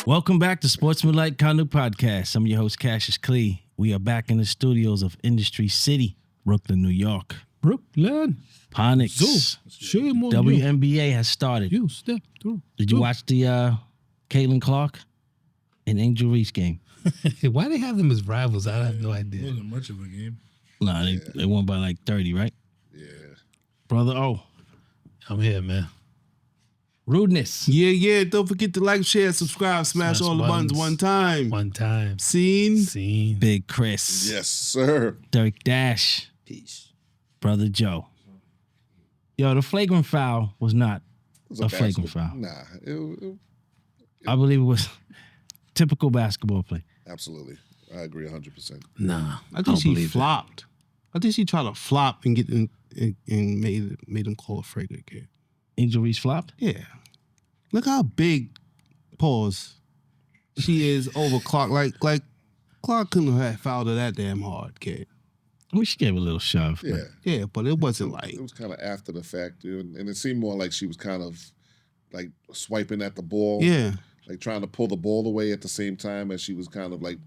Welcome back to Sportsmanlike Conduct Podcast. I'm your host, Cassius Clee. We are back in the studios of Industry City, Brooklyn, New York. Brooklyn. Ponics. WNBA has started. You step through. Did you watch the Caitlin Clark and Angel Reese game? Why they have them as rivals? I have no idea. It wasn't much of a game. Nah, they won by like 30, right? Yeah. Brother O. I'm here, man. Rudeness. Yeah. Don't forget to like, share, subscribe, smash all the buttons one time. One time. Seen. Big Chris. Yes, sir. Dirk Dash. Peace. Brother Joe. Yo, the flagrant foul was not a flagrant foul. Nah. I believe it was typical basketball play. Absolutely. I agree 100%. Nah. I think she flopped. I think she tried to flop and get in, and made them call a flagrant game. Angel Reese flopped? Yeah. Look how big, pause, she is over Clark. Like Clark couldn't have fouled her that damn hard, kid. I mean, she gave a little shove. Yeah. Yeah, but it wasn't like. It was kind of after the fact, dude. And it seemed more like she was kind of like swiping at the ball. Yeah. Like trying to pull the ball away at the same time as she was kind of like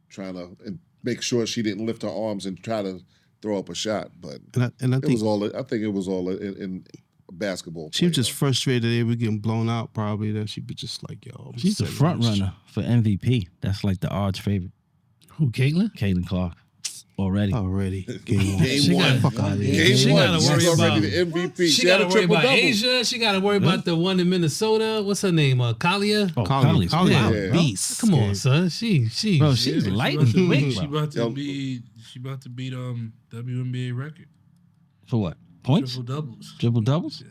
trying to make sure she didn't lift her arms and try to throw up a shot. But And I think I think it was all in basketball. she was just frustrated they were getting blown out probably. That she was just like, yo. She's the front runner for MVP. That's like the odds favorite. Who, Caitlin? Caitlin Clark. Already. Game Game one. Fuck out of here. Game She one. gotta worry She's already about- the MVP. She had got a to worry about triple-double. Asia. She got to worry about the one in Minnesota. What's her name? Kalia? Oh, Collie, Collins. Yeah. beast. Come on, kid. son. She. Bro, she's Yeah, lightning she quick, bro. about to beat WNBA record. For what? Points? Triple doubles. Triple doubles?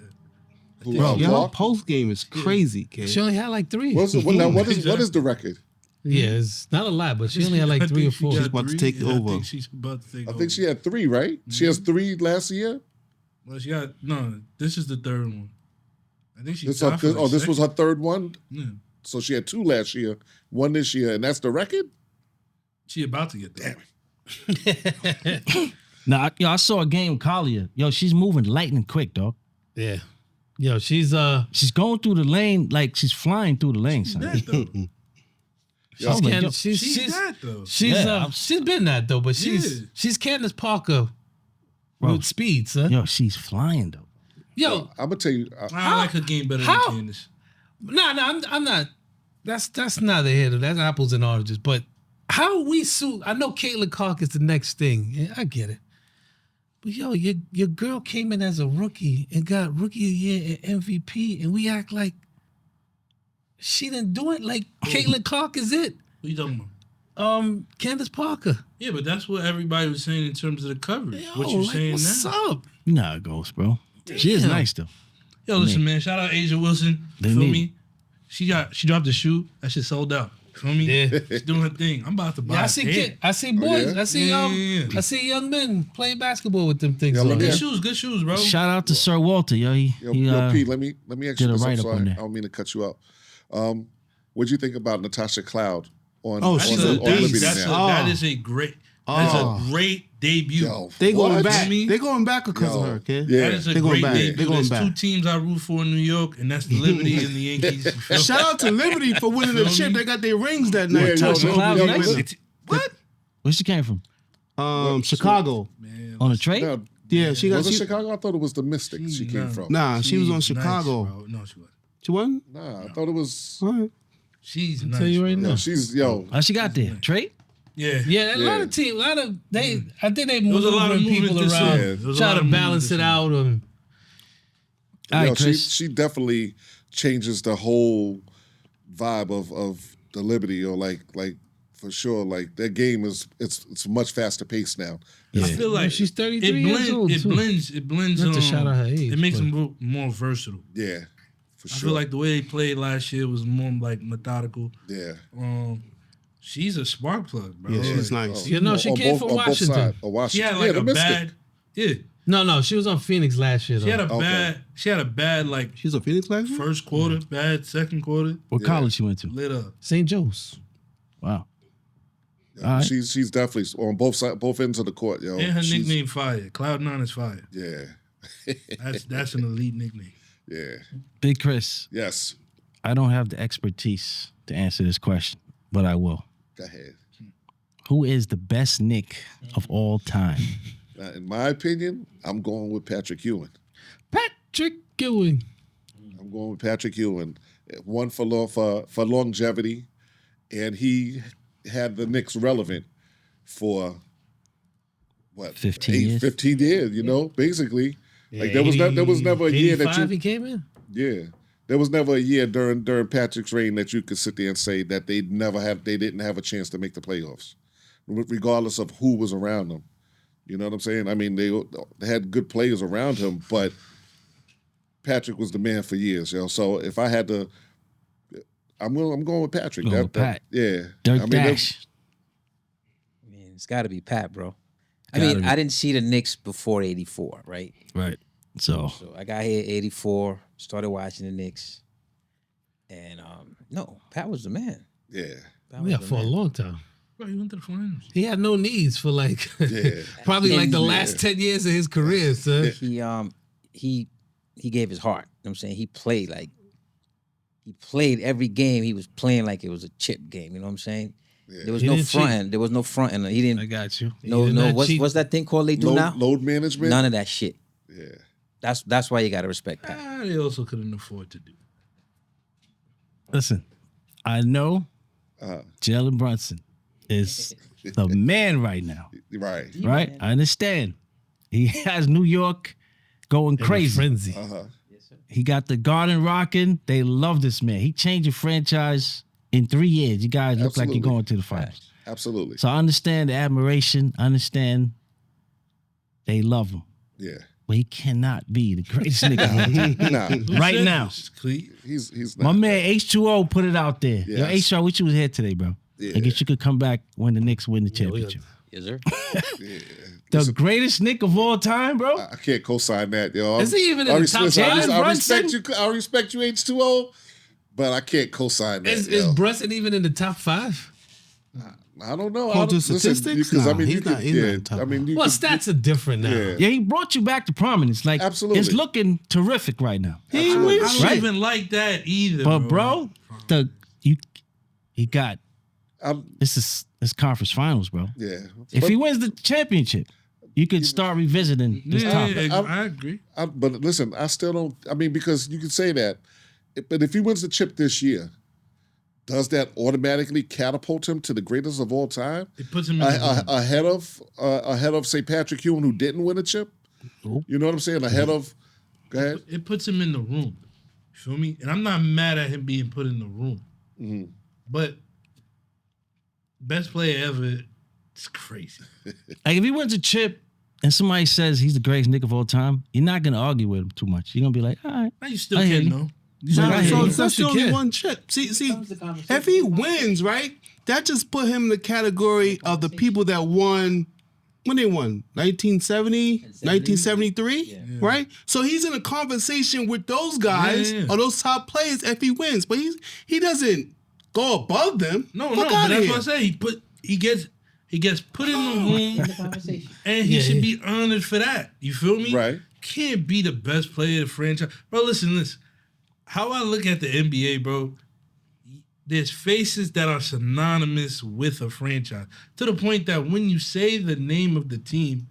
Who, Bro, your Clark? post game is crazy, kid. She only had like 3. What is the record? Yeah, it's not a lot, but she only had like I 3 or think she 4. got She's about to take I over. think she's about to take over. I think she had 3, right? She has 3 last year. Well, she got no. This is the third one. I think she. This was her third one. Yeah. So she had 2 last year, 1 this year, and that's the record. She about to get there. Nah, I saw a game with Collier. Yo, she's moving lightning quick, dog. Yeah. Yo, she's She's going through the lane like she's flying through the lane, son. That though. I was like, yo, She's that though. she's been that though, but Yeah. she's Candace Parker Bro. with speed, son. yo, she's flying, though. Yo, I'm gonna tell you. I like her game better how? than Candace. I'm not. That's neither here. That's apples and oranges. But how we sue? I know Caitlin Clark is the next thing. Yeah, I get it. But yo, your girl came in as a rookie and got Rookie of the Year and MVP, and we act like she didn't do it. Like Caitlin Clark is it. What you talking about? Candace Parker. Yeah, but that's what everybody was saying in terms of the coverage. Yo, what you like, saying what's now? up? You know how it goes, bro. She is Damn. nice, though. Yo, listen, man. Shout out Asia Wilson. They Feel need me? She dropped the shoe. That shit sold out. Feel me? Yeah. She's doing her thing. I'm about to buy. Yeah, I a see pair. I see boys. yeah? I see Yeah. I see young men playing basketball with them things Yeah, on. let me Good ask- shoes, good shoes, bro. Shout out to Sir Walter, yo. He Pete, let me ask did you a this. I'm write-up sorry, on I there. don't mean to cut you up. What'd you think about Natasha Cloud on? Oh, on she's the- a on Liberty beast. now? That is a great. That is a great debut. Yo, They going what? back. Me? They going back because Yo. of her, kid. Yeah. That is a They going great back. debut. They going There's back. 2 teams I root for in New York, and that's the Liberty and the Yankees. You feel? Shout out to Liberty for winning the Feel chip. me? They got their rings that Yeah, night. yo, Natasha yo, Cloud yo, nice. look, What? Where she came from? Chicago. Man, On a trade? now, Yeah, she got. was it She, Chicago? I thought it was the Mystics she came from. nah, she was on she's nice, Chicago. bro. No, she wasn't. She wasn't. Nah, I thought it was. All right. She's I'll nice. tell you right bro. now. She's How she got there? Trade? Yeah. Yeah, a lot of teams, I think they was a lot of moving people movement this around, year. There was a try lot to of movement balance this it year. out. All right, Yo, Chris. she definitely changes the whole vibe of the Liberty, or like for sure. Like their game it's much faster paced now. Yeah. I feel like She's 33 it years old, It too. blends. It blends. Not to shout out her age, It makes but- them more versatile. Yeah, for I sure. feel like the way they played last year was more like methodical. yeah. She's a spark plug, bro. Yeah, she's Like, nice. You know, she On came both- from on both Washington. sides of She Washington. had like the a Mystic. bad. Yeah, No, she was on Phoenix last year. she had Though. a Okay. bad. She had a bad like She's a Phoenix last year. first quarter, bad second quarter, What college she went to? lit up. St. Joe's. Wow. Yeah, All right. She's definitely on both ends of the court, yo. And her She's- nickname fire. Cloud9 is fire. Yeah, That's an elite nickname. yeah. Big Chris. Yes. I don't have the expertise to answer this question, but I will. Go ahead. Who is the best Knick of all time? Now, in my opinion, I'm going with Patrick Ewing. Patrick Ewing. I'm going with Patrick Ewing. One for longevity, and he had the Knicks relevant for what 15 years? 15 years. You know, basically, like there was never a year that he came in. Yeah, there was never a year during Patrick's reign that you could sit there and say that they didn't have a chance to make the playoffs, regardless of who was around them. You know what I'm saying? I mean, they had good players around him, but Patrick was the man for years. You know, so if I had to, I'm going with Patrick. Going with Pat. Yeah, Dirk I mean, Dash. I mean, it's got to be Pat, bro. Gotta be. I didn't see the Knicks before '84, right? Right. So So I got here '84, started watching the Knicks, and no, Pat was the man. Yeah, Pat was Yeah, the for a man. long time. Bro, he went to the finals. He had no needs for like yeah. probably like the last 10 years of his career, son. He gave his heart. You know what I'm saying? He played every game. He was playing like it was a chip game. You know what I'm saying? Yeah. There was He no didn't cheat. fronting. There was no fronting. He I didn't. got you. No. What's that thing called they do now? Load management. None of that shit. Yeah, That's why you got to respect Pat. They also couldn't afford to do. listen, I know Jalen Brunson is the man right now. right. Right? I understand. He has New York going crazy. Frenzy. He got the Garden rocking. They love this man. He changed the franchise in 3 years. You guys look like Absolutely. you're going to the finals. Absolutely. So I understand the admiration. I understand they love him. Yeah. But he cannot be the greatest nigga Nah, right said now. this, Clee? he's My not. man H2O put it out there. Yo, Yes. H2O, wish you was here today, bro. Yeah. I guess you could come back when the Knicks win the championship. Yes, sir. The greatest Knick of all time, bro. I can't co-sign that, yo. Is he even in I the top respect- 10? I Brunson? respect you. I respect you, H2O, but I can't co-sign that. Is yo. Brunson even in the top 5? I don't know. Oh, I the don't, listen, statistics? because I Nah, mean, he's you not- could, he's not yeah. in top I mean, you Well, could, stats are different now. Yeah. Yeah, he brought you back to prominence. Like, Absolutely. it's looking terrific right now. I don't Right. even like that either. But bro, he got I'm, this conference finals, bro. yeah. If But- he wins the championship, you could start revisiting this topic. I agree. but listen, I still don't. I mean, because you can say that, but if he wins the chip this year, does that automatically catapult him to the greatest of all time? It puts him in the room. ahead of say Patrick Ewing, who didn't win a chip? Nope. You know what I'm saying? Ahead of. Go ahead. It puts him in the room. You feel me? And I'm not mad at him being put in the room. Mm-hmm. But best player ever, it's crazy. Like, if he wins a chip and somebody says he's the greatest Knick of all time, you're not gonna argue with him too much. You're gonna be like, all right. Now you still I hear can't you. know. Nah, I hear So you. that's the You only can. one chip. See, if he wins, right, that just put him in the category of the people that won. When they won, 1970, 1973, right? So he's in a conversation with those guys Yeah. or those top players if he wins, but he doesn't go above them. No, Fuck but outta that's here. what I say. He gets put in the room, Conversation. and he Yeah, should yeah. be honored for that. You feel me? Right. Can't be the best player of the franchise, bro. Listen. How I look at the NBA, bro. There's faces that are synonymous with a franchise to the point that when you say the name of the team,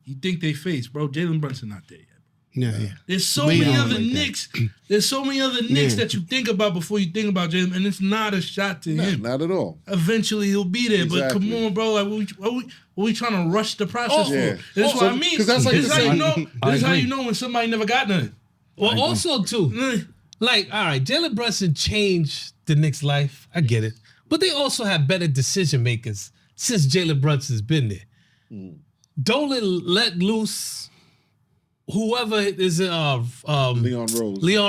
you think they face, bro. Jalen Brunson not there yet. Yeah. There's so Wait many on other like that. Knicks. There's so many other Knicks that you think about before you think about Jalen, and it's not a shot to him. Not at all. Eventually he'll be there, but come Exactly. on, bro. Like, what we trying to rush the process for? Yeah. That's what I mean. 'cause that's like This is the how you same- know. This is how you know when somebody never got nothing. Well, also, too, like, all right, Jalen Brunson changed the Knicks' life. I get it. But they also have better decision makers since Jalen Brunson's been there. Don't let loose whoever is Leon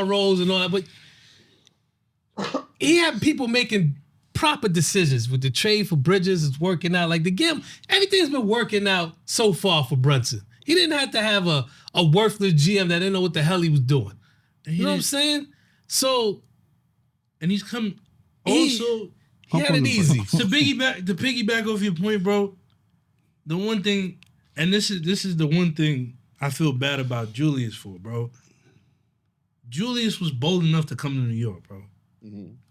Rose. and all that. But he had people making proper decisions with the trade for Bridges. It's working out. Like the game, everything's been working out so far for Brunson. He didn't have to have a worthless GM that didn't know what the hell he was doing. You know what I'm saying? So And he's come He- also he had it easy. to piggyback off your point, bro. The one thing, and this is the one thing I feel bad about Julius for, bro. Julius was bold enough to come to New York, bro.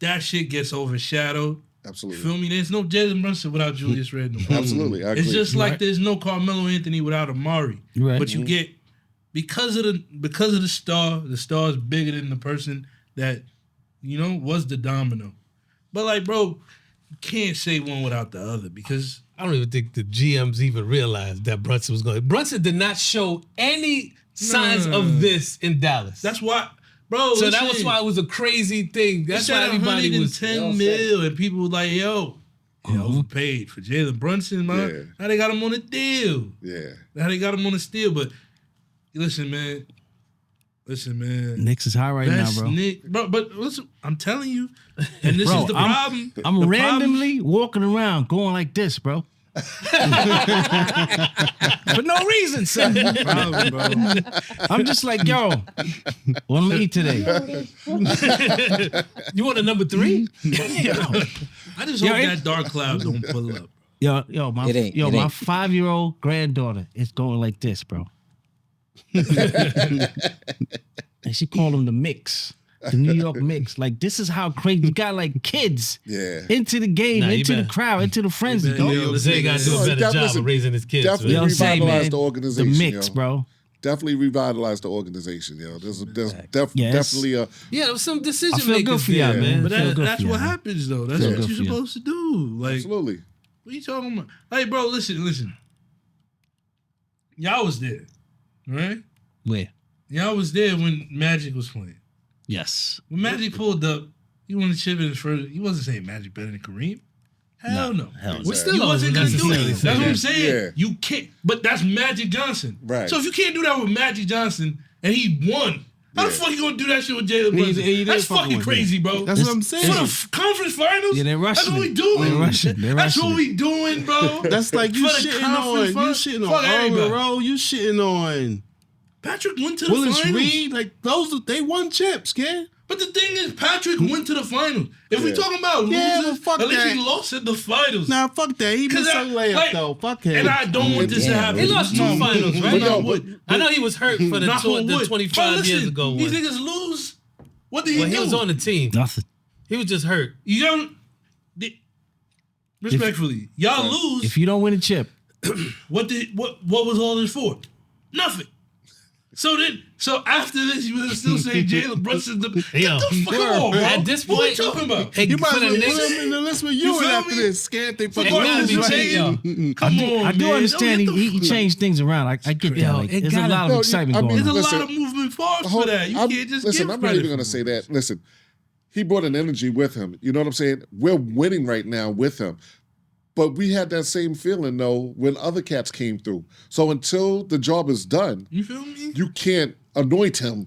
that shit gets overshadowed. Absolutely. You feel me? There's no Jalen Brunson without Julius Randle. Absolutely. I agree. It's just like there's no Carmelo Anthony without Amari. Right. But you get because of the star is bigger than the person that, was the domino. But like, bro, you can't say one without the other because I don't even think the GMs even realized that Brunson was going. Brunson did not show any signs of this in Dallas. that's why, bro. So that was why it was a crazy thing. That's why everybody was 10 mil, and people were like, yo, overpaid for Jalen Brunson, man. Yeah. Now they got him on a deal. Yeah. Now they got him on a steal. But listen, man. Knicks is high right now, bro. But listen, I'm telling you, and this Bro, is the problem. I'm The randomly walking around going like this, bro. For no reason, son. problem, bro. I'm just like, yo, what am I eat today? You want a number 3? I just hope that dark cloud don't pull up. My It ain't. 5-year-old granddaughter is going like this, bro. And she called him the mix. The New York mix. Like, this is how crazy you got like kids into the game, into the crowd, into the frenzy. Zay got to do a better job of raising his kids. Definitely Yo, say, revitalize man, the organization. the mix, bro. Definitely revitalize the organization, yo. There's Yes. definitely a Yeah, there was some I decision feel good makers for y'all, there, man. But I feel good that's for what y'all. happens, though. That's Feel what good you're for y'all. supposed to do. Like, absolutely. what are you talking about? Hey, bro, listen. Y'all was there, right? Where? Y'all was there when Magic was playing. Yes. When Magic pulled up, he wanted to chip in his first. He wasn't saying Magic better than Kareem. Hell no. Hell no. We still He don't wasn't gonna do necessarily it. say That's what I'm that. saying. Yeah. You can't. But that's Magic Johnson. Right. So if you can't do that with Magic Johnson and he won, how the fuck you gonna do that shit with Jalen Brunson? he did That's fucking fucking win. crazy, bro. That's what I'm saying. For the conference finals? Yeah, they're rushing That's what we it. doing. They're rushing. That's what we doing, bro. That's like you For the shitting conference on finals? Fuck Earl everybody. Monroe, you shitting on Patrick went to the Willis finals. Reed. Like they won chips, kid. But the thing is, Patrick went to the finals. If we talking about losers, Yeah, but fuck at least that. he lost at the finals. Nah, fuck that. He missed some layup though. Fuck him. And I don't want this to happen. He lost 2 finals, right? But no, I know he was hurt for the Knock on wood. 25 But years listen, ago these one. niggas lose. What did he Well, do? he was on the team. Nothing. He was just hurt. You don't. Respectfully, y'all lose. If you don't win a chip, What was all this for? Nothing. So after this, you would still say Jalen Brunson's the. Yo, Get the fuck on, bro. at this what point, we talking about? Hey, You might for as the well put Knicks, him in the list with You you feel after me? this. Scared they For fucking gotta what be you right, saying? Come on, I do man. understand Don't get he the fuck- changed things around. I get that. Yo, Like, it there's a gotta- lot of No, excitement I mean, going on. There's a Listen, lot of moving parts for that. You can't just listen, give I'm not credit even going to for say it. that. Listen, he brought an energy with him. You know what I'm saying? We're winning right now with him. But we had that same feeling, though, when other cats came through. So until the job is done, You feel me? you can't anoint him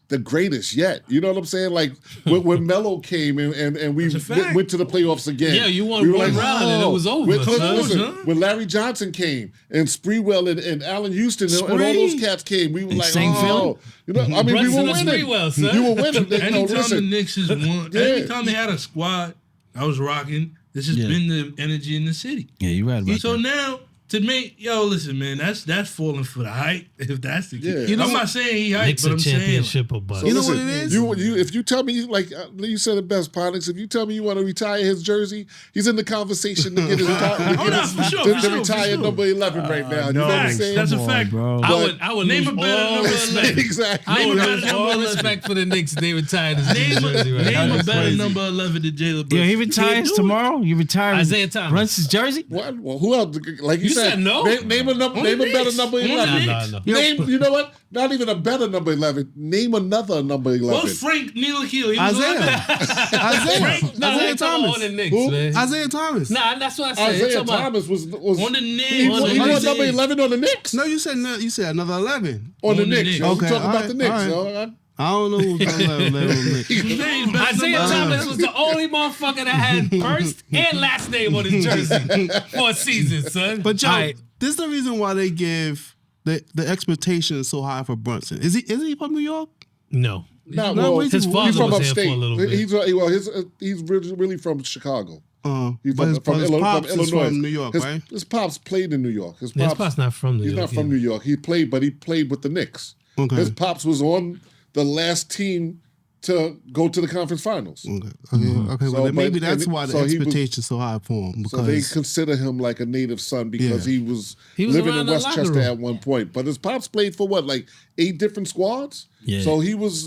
the greatest yet. You know what I'm saying? Like when Melo came and we That's a fact. went to the playoffs again. Yeah, you won we were one round and it was over, When, son. listen, Huh? when Larry Johnson came and Spreewell and Allen Houston and all those cats came, we were like, same oh, you know, I mean, we Brunson were and winning. Spreewell, son. You were winning. No, Anytime the listen, Knicks has won, Yeah. anytime they had a squad, I was rocking. This has been the energy in the city. Yeah, you're right about So that. now to make listen, man, that's falling for the hype. If that's the case, Yeah. I'm not saying he hype, Knicks but a I'm saying championship or bust. So You know listen, what it is? You if you tell me like you said it best, Ponix, if you tell me you want to retire his jersey, he's in the conversation to get his for sure, to for sure, retire for sure. number 11 right now. You know what I'm facts. saying? That's a Come on, fact. bro. I would Name lose a better all number respect. 11. Exactly. I would Name a lose better all number respect for the Knicks if they retired his jersey right Name now. a better crazy. number 11 than Jalen Brunson. Yo, he Can't retires do it. tomorrow. You retire Isaiah Thomas. Brunson's jersey. What? Well, who else? Like you, You said no? Name a number. On Name the a better Knicks. number On the 11. Knicks. No. Name. You know what? Not even a better number 11. Name another number 11. What's Frank Ntilikina? He was Isaiah. 11. Isaiah. No, Isaiah they talking Thomas. on the Knicks, Who? man. Isaiah Thomas. Nah, that's what I said. Isaiah Talking about- Thomas was On the Knicks. he on the was Knicks. number 11 on the Knicks. No, you said another 11. On the On the Knicks. Knicks. Yo. Okay, We talking about all the Knicks. right, Yo. I don't know who's on 11. Name best Isaiah number- Thomas was the only motherfucker that had first and last name on his jersey for a season, son. But yo, All right. this is the reason why they give the expectation is so high for Brunson. Isn't he from New York? no. Nah, No, well, his he's father from was here for a upstate. little bit. He's really from Chicago. But He's from, his pops is Illinois. from New York, his, right? His pops played in New York. His His pop's not from New He's York. not from New York. He played with the Knicks. Okay. His pops was on the last team to go to the conference finals. Okay. So, Well, then maybe but- that's and why the so he was- expectation's so high for him. So they Because consider him like a native son because he was was living around in the locker Westchester room. at one point. But his pops played for what, like 8 different squads? Yeah. So he was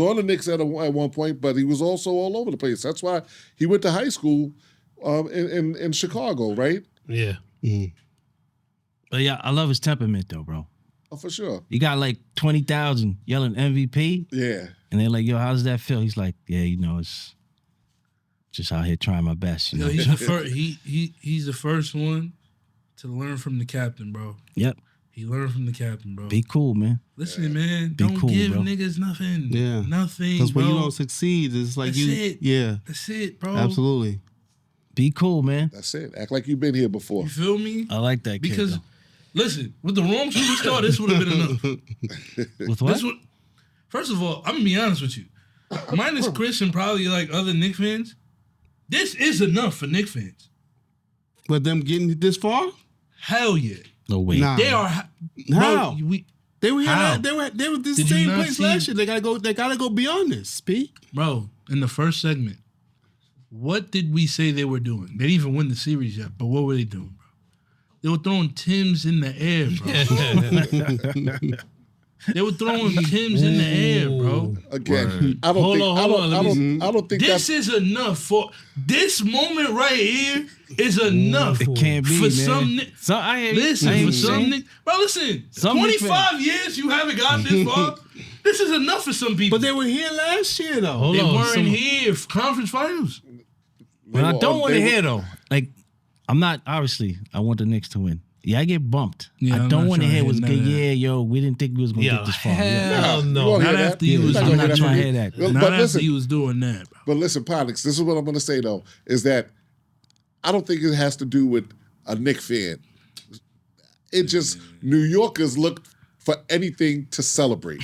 on the Knicks at one point, but he was also all over the place. That's why he went to high school in Chicago, right? Yeah. But yeah, I love his temperament though, bro. Oh, for sure. You got like 20,000 yelling MVP, Yeah. and they're like, "Yo, how does that feel?" He's like, "Yeah, it's just out here trying my best." You know. He's the first. He's the first one to learn from the captain, bro. Yep. He learned from the captain, bro. Be cool, man. Listen, man, Be don't cool, give bro. niggas nothing. Yeah. Nothing, because when bro. you don't succeed, it's like That's you. it. Yeah, That's it, bro. absolutely. Be cool, man. That's it. Act like you've been here before. You feel me? I like that kid, Because, though. listen, with the wrong superstar, this would have been enough. With what? First of all, I'm gonna be honest with you. Minus Chris and probably like other Knicks fans, this is enough for Knicks fans. But them getting this far? Hell yeah. No way. Nah. They are. How? Bro, They were How? here. They were this Did you same not place see- last year. They gotta go beyond this. P. bro, in the first segment, what did we say they were doing? They didn't even win the series yet, but what were they doing, bro? They were throwing Timbs in the air, bro. They were throwing Timbs in the air, bro. Again, I don't Hold think on, I hold don't on, I let don't I don't think This that's is enough for this moment right here is enough It can't be, for man. some. So I hear you. Listen, I hear for you some saying. Knicks, bro. Listen, Some Knicks 25 years you haven't got this far. This is enough for some people. But they were here last year though. Hold They on. weren't here for conference finals. But I don't want to they hear though. Like, I'm not obviously. I want the Knicks to win. Yeah, I get bumped. Yeah, I I'm don't not want to trying hear to what's hear good. none of that. Yeah, yo, we didn't think we was gonna Yo, get this far. hell Yeah. You no. won't Not hear that. after you was You're doing I'm not that. trying to hear that. Well, Not but after listen, you was doing that, bro. But listen, Ponix, this is what I'm going to say, though, is that I don't think it has to do with a Knicks fan. It just, New Yorkers look for anything to celebrate.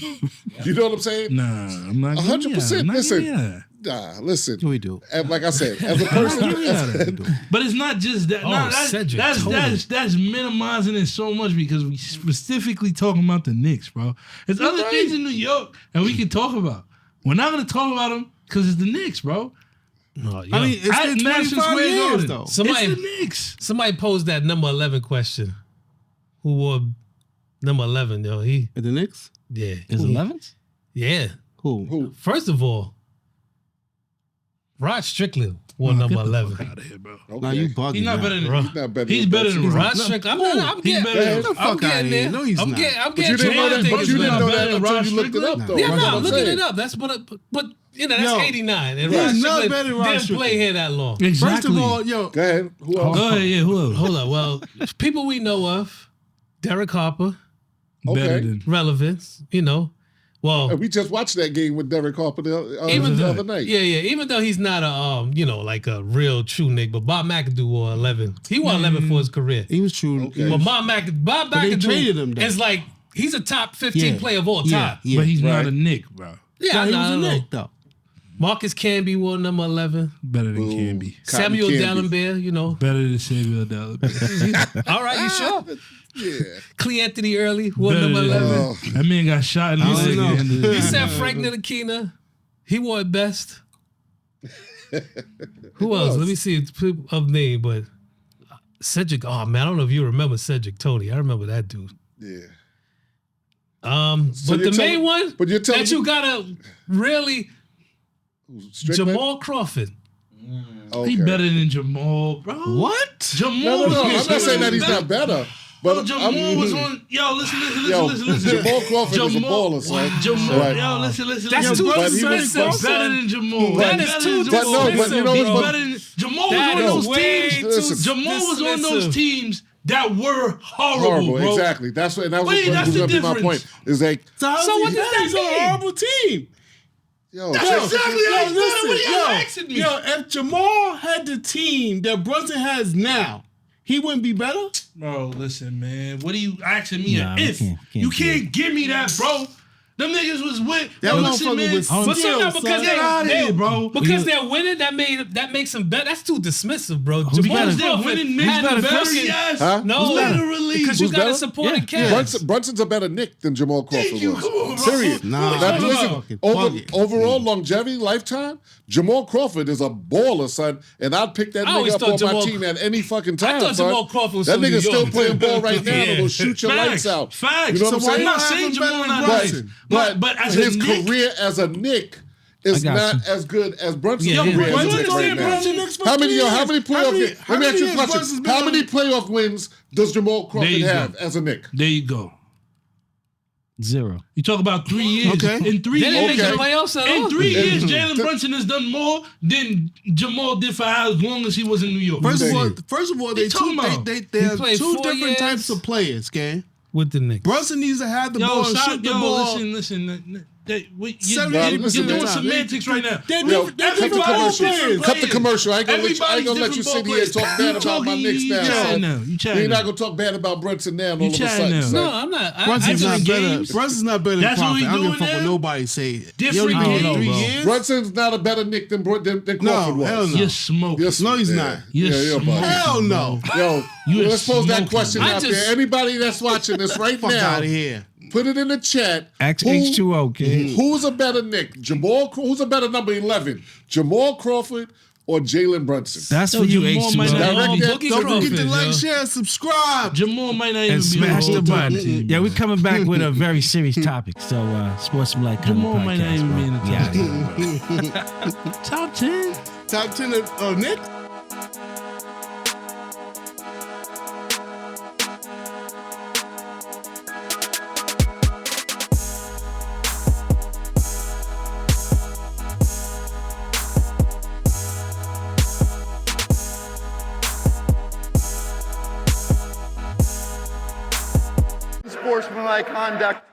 You know what I'm saying? Nah, I'm not. 100%. Listen, Listen, listen. We do. And like I said, as a person, but it's not just that. Oh, Nah, Cedric that's Tony. that's minimizing it so much because we specifically talking about the Knicks, bro. There's other things in New York that we can talk about. We're not going to talk about them because it's the Knicks, bro. No, yo. I mean, it's At been Madison 25 Square years Garden. though. Somebody- It's the Knicks. Somebody posed that number 11 question. Who wore number 11, yo? At the Knicks? Yeah. Is 11s? Yeah. Who? First of all, Rod Strickland wore number 11. Out of here, bro. Nah, you bugging. He's not now. better than. Bro. He's not better He's than better than Rod Rod. Strickland. I'm He's getting better than- Get the I'm fuck getting outta there. here. No, he's I'm not. getting But you there. didn't know that. But you didn't know that until Rod you looked it up, Strickland? though. Yeah, That's no, what I'm I'm looking saying. it up. That's but you know, that's Yo, 89. And he's Rod not Strickland better than Rod didn't Strickland. play here that long. Exactly. First of all, yo, Go ahead. Who else? Go ahead, yeah. Who else? Hold on. Well, people we know of, Derek Harper, Okay. Better than. relevance, you know. Well, And we just watched that game with Derek Harper the Even other night. yeah. Even though he's not a you know, like a real true Nick, but Bob McAdoo wore 11. He wore 11 for his career. he was true. Okay. But Bob they traded him, McAdoo though. is like he's a top 15 Yeah. player of all Yeah, time. yeah. But he's not Right. a Knick, bro. Yeah, he I was a know. Knick though. Marcus Camby wore number 11. Better than Ooh. Canby. Cotton Samuel candy. Dallenberg, you know. Better than Samuel Dallas. All right, you sure? Yeah. Clee Anthony Early wore Better number than- 11. Oh, That man got shot in the I leg. don't at the end of the You day. said Frank Ntilikina. He wore it best. Who else? Let me see it's people of name, but Cedric. Oh man, I don't know if you remember Cedric Tony. I remember that dude. yeah. But you're the main one but you're telling that you gotta really Strickland? Jamal Crawford. Okay. He better than Jamal, bro. What? Jamal. No. I'm was- not saying that he's not better. But Bro, Jamal was on. Yo, listen. Jamal Crawford is a baller, son. Jamal, Right. yo, listen. That's too but he was- expensive. Better than Jamal. That Better is than too But no, Jamal. but you know He's what? better than Jamal That was on is those way teams. too Listen. Jamal was on those dismissive. teams that were horrible, Horrible, bro. exactly. That's what. That was Wait, that's the going to be my difference. point. Is like, So what does that He's on mean? a horrible team. yo, That's check- exactly how you listen, what are you asking me? yo, if Jamal had the team that Brunson has now, he wouldn't be better. Bro, listen, man. What are you asking me? Nah, If we can't you do can't give me that, bro. Them niggas was with. That listen, motherfucker man. was But still, because Get out of here, bro. Because they're winning, that makes them better. That's too dismissive, bro. Because Jamal they're Crawford winning had niggas a better. fucking- Yes. Huh? No, Literally. because you Who's got a better? supporting cast. Brunson's a better Nick than Jamal Crawford Thank you. was. Come on, bro. Period. Nah, Now, no, listen, no. overall longevity, lifetime, Jamal Crawford is a baller, son, and I'd pick that I always nigga up on thought my Jamal- team at any fucking time. I thought son. Jamal Crawford was that from New nigga's still York. playing ball right now. Yeah. It'll shoot your lights out. Facts. You know what So I'm I'm not why saying you Jamal having not better nice. than But as his a Nick, career as a Nick is got not you. as good as Brunson's Yeah, career as a Brunson Nick is right there, now. Brunson. How many playoff games? Let me ask you a question. Brunson's been How on- many playoff wins does Jamal There Crawford you have go. as a Nick? there you go. 0. You talk about 3 years. Okay. In 3 They didn't make years. the playoffs at all. In 3 years, Jalen Brunson has done more than Jamal did for as long as he was in New York. First of all, They talking about? they He have played 2 4 different years. types of players, okay? With the Knicks. Brunson needs to have the ball and shoot the ball. listen. You're 70% doing of the time. semantics right now. They're Yo, different- they're cut the different ball commercial. players. Cut the commercial. I ain't gonna let you Everybody's sit different here and ball talk players. bad about my Knicks now, son. You You're chatting not now. gonna talk bad about Brunson now all You of a chatting sudden. now. son. No, I'm not. I Brunson's just not better. games. Brunson's not better than That's what Crawford. we I don't give a doing fuck what now? nobody say. Different He only games. played 3 bro. years. Brunson's not a better Nick than Crawford No, was. hell no. You're smoking. Yes, No, he's yeah. not. You're Yeah, smoking. buddy. Hell no. Yo, You're let's pose that smoking, question bro. out there. Anybody that's watching this right Fuck now, out of here. put it in the chat. Ask H2O, kid. Who's a better Nick? Who's a better number 11? Jamal Crawford or Jalen Brunson? That's Yo, for you, Jamal might H2O. not Direct even that- be Boogie Don't Crawford, forget to like, yo. share, subscribe. Jamal might not even And be smash on the the button. team. Yeah, we're coming back with a very serious topic. So, Sportsmanlike kind of Jamal might not podcast, even bro. be in the Yeah. top 10. Top 10 of Nick. Sportsmanlike conduct.